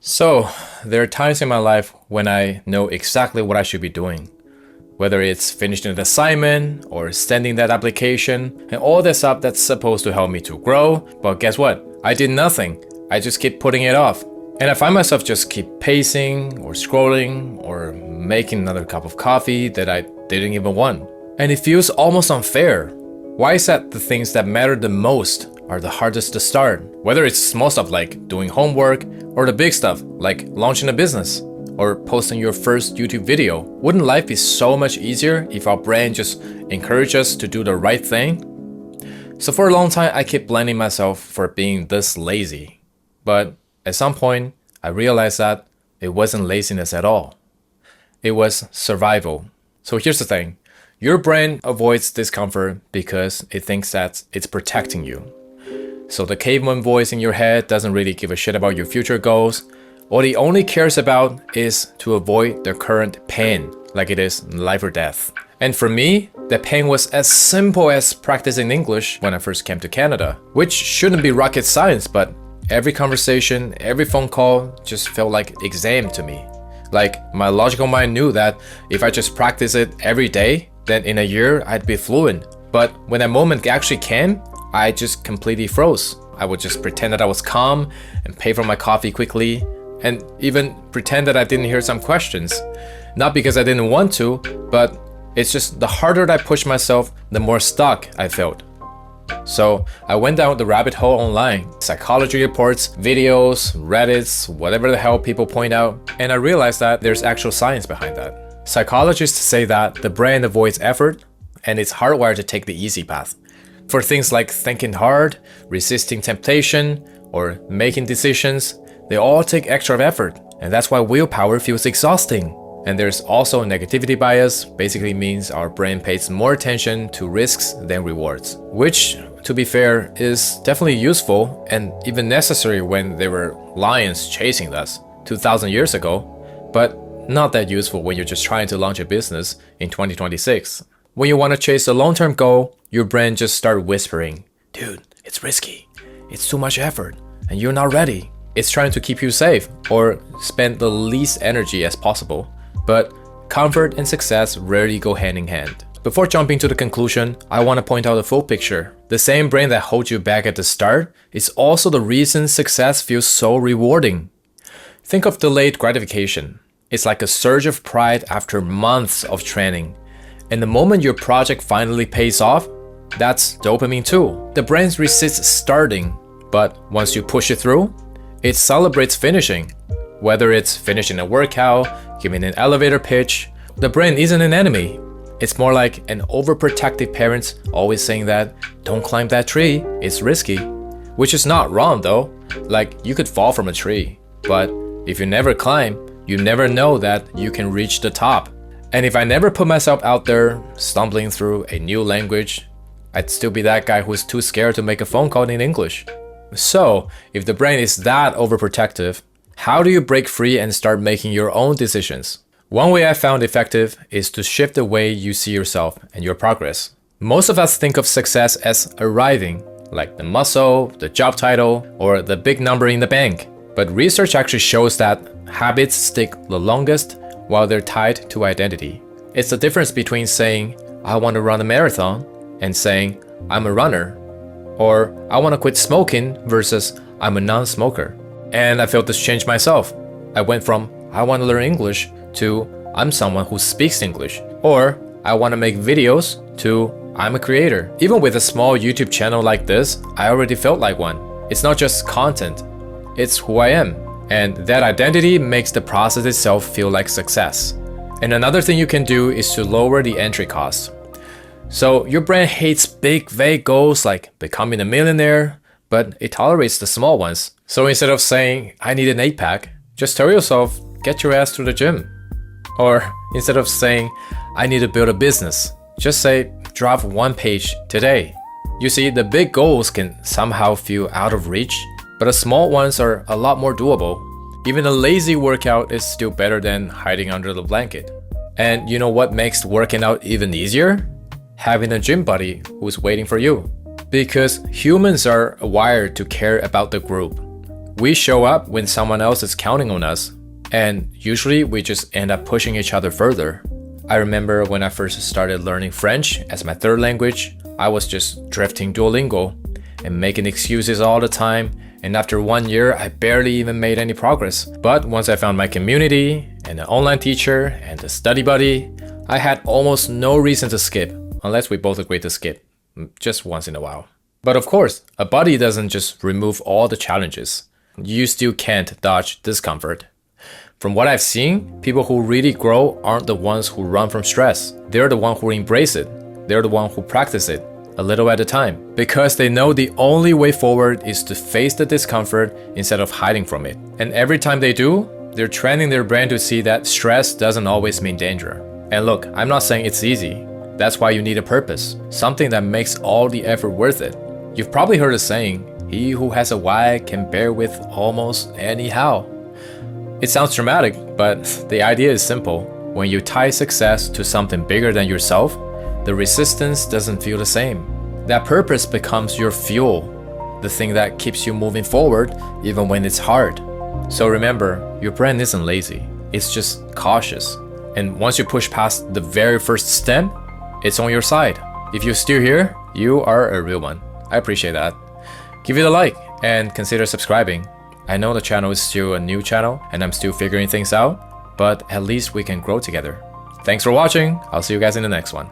So, there are times in my life when I know exactly what I should be doing. Whether it's finishing an assignment or sending that application and all that stuff that's supposed to help me to grow, but guess what? I did nothing. I just keep putting it off. And I find myself just keep pacing or scrolling or making another cup of coffee that I didn't even want. And it feels almost unfair. Why is that the things that matter the most are the hardest to start? Whether it's small stuff like doing homework or the big stuff like launching a business or posting your first YouTube video. Wouldn't life be so much easier if our brain just encouraged us to do the right thing? So for a long time, I kept blaming myself for being this lazy. But at some point, I realized that it wasn't laziness at all. It was survival. So here's the thing. Your brain avoids discomfort because it thinks that it's protecting you. So the caveman voice in your head doesn't really give a shit about your future goals. What he only cares about is to avoid the current pain, like it is life or death. And for me, the pain was as simple as practicing English when I first came to Canada, which shouldn't be rocket science, but every conversation, every phone call just felt like exam to me. Like my logical mind knew that if I just practice it every day, then in a year I'd be fluent. But when that moment actually came, I just completely froze. I would just pretend that I was calm and pay for my coffee quickly and even pretend that I didn't hear some questions. Not because I didn't want to, but it's just the harder that I pushed myself, the more stuck I felt. So I went down the rabbit hole online, psychology reports, videos, Reddits, whatever the hell people point out, and I realized that there's actual science behind that. Psychologists say that the brain avoids effort and it's hardwired to take the easy path. For things like thinking hard, resisting temptation, or making decisions, they all take extra effort, and that's why willpower feels exhausting. And there's also negativity bias, basically means our brain pays more attention to risks than rewards, which, to be fair, is definitely useful and even necessary when there were lions chasing us 2,000 years ago, but not that useful when you're just trying to launch a business in 2026. When you want to chase a long-term goal, your brain just starts whispering, dude, it's risky, it's too much effort, and you're not ready. It's trying to keep you safe or spend the least energy as possible. But comfort and success rarely go hand in hand. Before jumping to the conclusion, I want to point out the full picture. The same brain that holds you back at the start is also the reason success feels so rewarding. Think of delayed gratification. It's like a surge of pride after months of training. And the moment your project finally pays off, that's dopamine too. The brain resists starting, but once you push it through, it celebrates finishing. Whether it's finishing a workout, giving an elevator pitch, the brain isn't an enemy. It's more like an overprotective parent always saying that, don't climb that tree, it's risky. Which is not wrong though, like you could fall from a tree. But if you never climb, you never know that you can reach the top. And if I never put myself out there, stumbling through a new language, I'd still be that guy who's too scared to make a phone call in English. So, if the brain is that overprotective, how do you break free and start making your own decisions? One way I found effective is to shift the way you see yourself and your progress. Most of us think of success as arriving, like the muscle, the job title, or the big number in the bank. But research actually shows that habits stick the longest while they're tied to identity. It's the difference between saying, I want to run a marathon, and saying, I'm a runner. Or I want to quit smoking versus I'm a non-smoker. And I felt this change myself. I went from I want to learn English to I'm someone who speaks English. Or I want to make videos to I'm a creator. Even with a small YouTube channel like this, I already felt like one. It's not just content, it's who I am. And that identity makes the process itself feel like success. And another thing you can do is to lower the entry cost. So your brain hates big, vague goals like becoming a millionaire, but it tolerates the small ones. So instead of saying, I need an 8-pack, just tell yourself, get your ass to the gym. Or instead of saying, I need to build a business, just say, draft 1 page today. You see, the big goals can somehow feel out of reach, but the small ones are a lot more doable. Even a lazy workout is still better than hiding under the blanket. And you know what makes working out even easier? Having a gym buddy who's waiting for you. Because humans are wired to care about the group. We show up when someone else is counting on us, and usually we just end up pushing each other further. I remember when I first started learning French as my third language, I was just drifting Duolingo and making excuses all the time, and after 1 year, I barely even made any progress. But once I found my community and an online teacher and a study buddy, I had almost no reason to skip, unless we both agreed to skip, just once in a while. But of course, a buddy doesn't just remove all the challenges. You still can't dodge discomfort. From what I've seen, people who really grow aren't the ones who run from stress. They're the ones who embrace it. They're the ones who practice it, a little at a time, because they know the only way forward is to face the discomfort instead of hiding from it. And every time they do, they're training their brain to see that stress doesn't always mean danger. And look, I'm not saying it's easy. That's why you need a purpose, something that makes all the effort worth it. You've probably heard a saying, "He who has a why can bear with almost any how." It sounds dramatic, but the idea is simple. When you tie success to something bigger than yourself, the resistance doesn't feel the same. That purpose becomes your fuel, the thing that keeps you moving forward even when it's hard. So remember, your brain isn't lazy, it's just cautious. And once you push past the very first step, it's on your side. If you're still here, you are a real one. I appreciate that. Give it a like and consider subscribing. I know the channel is still a new channel and I'm still figuring things out, but at least we can grow together. Thanks for watching. I'll see you guys in the next one.